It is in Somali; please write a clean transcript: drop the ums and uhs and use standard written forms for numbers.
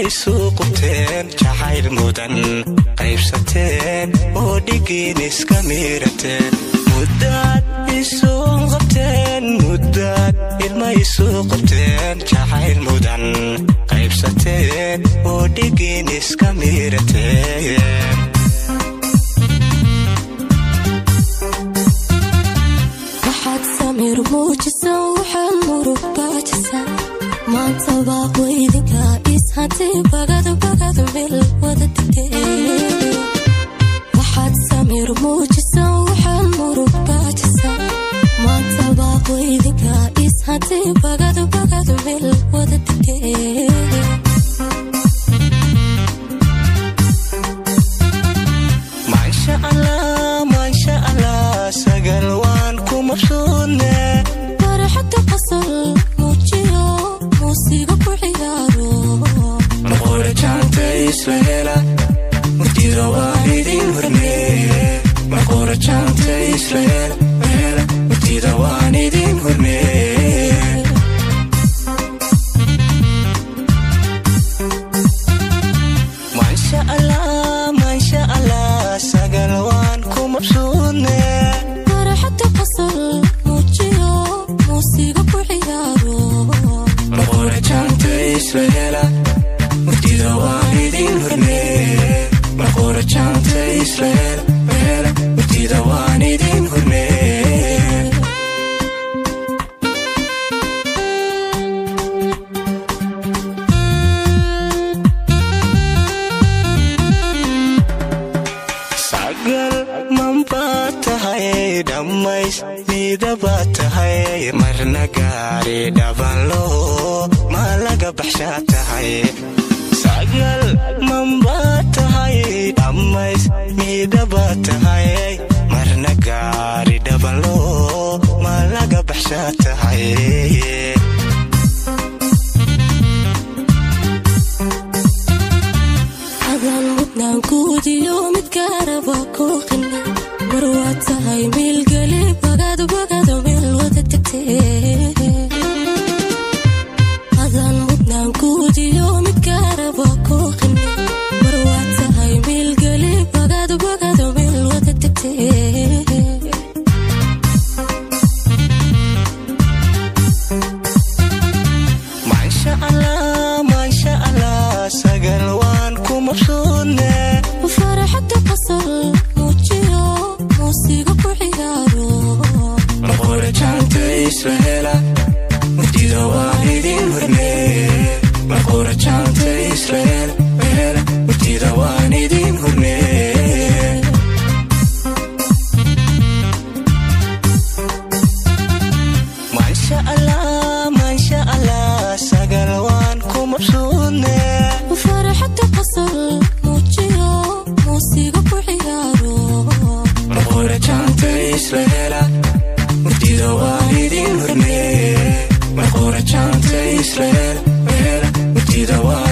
isuqubteen jacayl mudan qaybsateen oo dhigiin iska miirateen muddaad isuqubteen muddaad ilma isuqubteen jacayl mudan qaybsateen oo dhigiin iska miirateen waxaad samir muujisan waxaan murug baajisan maanta baaqweydinka ishantay bagad meel wada degteen waxaad samir muujisan waxaan murug baajisan maanta baaqweydinka ishantay bagad meel wada degteen maasha allah sagal waan ku mabsuudne farxadda qosol muujiyo muusiga ku ciyaaro maqoora jaanta isla hela murtida waan idin hormeeye maqoora jaanta isla hela murtida waan idin hormeeye maasha allah sagal waan ku mabsuudne farxadda qosol muujiyo muusiga ku ciyaaro maqoora jaanta isla hela murtida waan idin hormeeye maqoora jaanta isla hela murtida waan idin hormeeye dhammays midaba tahay marna gaari dhabanlo ma laga baxshaa tahay sagal mamba tahay dhammays midaba tahay marna gaari dhabanlo ma laga baxshaa tahay adan mudnaan kuudiyo mid gaaraba ku qina marwaad tahay meel gale bagad meel wada degteen adan mudnaan kuudiyo mid gaaraba ku qina marwaad tahay meel gale bagad meel wada degteen maasha allah sagal waan ku mabsuudne farxadda qosol muujiyo muusiga ku ciyaaro maqoora jaanta isla hela murtida waan idin hormeeye maqoora jaanta isla hela murtida waan idin hormeeye maasha allah sagal waan ku mabsuudne farxadda qosol muujiyo muusiga ku ciyaaro maqoora jaanta isla hela murtida waan idin hormeeye maqoora jaanta isla hela murtida waan